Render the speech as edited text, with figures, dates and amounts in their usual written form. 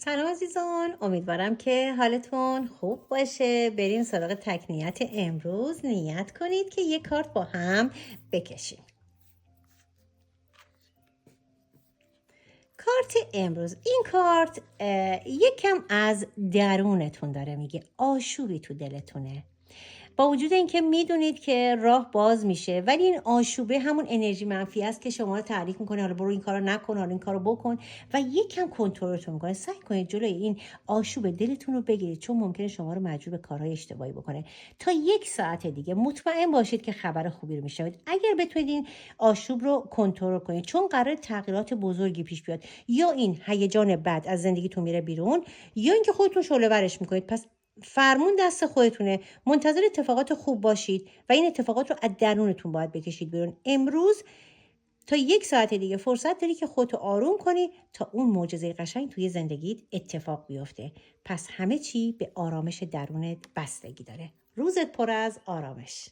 سلام عزیزان، امیدوارم که حالتون خوب باشه. بریم سراغ تکنیت امروز. نیت کنید که یک کارت با هم بکشیم. کارت امروز، این کارت یکم از درونتون داره میگه، آشوبی تو دلتونه. با وجود اینکه میدونید که راه باز میشه، ولی این آشوبه همون انرژی منفی است که شما رو تحریک میکنه حالا برو این کارو نکن، حالا این کارو بکن و یکم کنترلتون میکنه. سعی کنید جلوی این آشوب دلتون رو بگیرید، چون ممکنه شما رو مجبور به کارهای اشتباهی بکنه. تا 1 ساعت دیگه مطمئن باشید که خبر خوبی رو میشنوید اگر بتونید این آشوب رو کنترل کنید، چون قرار تغییرات بزرگی پیش بیاد. یا این هیجان بد از زندگیتون میره بیرون، یا اینکه خودتون شعله ورش میکنید. پس فرمون دست خودتونه. منتظر اتفاقات خوب باشید و این اتفاقات رو از درونتون باید بکشید بیرون. امروز تا 1 ساعت دیگه فرصت داری که خودتو آروم کنی تا اون معجزه قشنگ توی زندگیت اتفاق بیفته. پس همه چی به آرامش درونت بستگی داره. روزت پر از آرامش.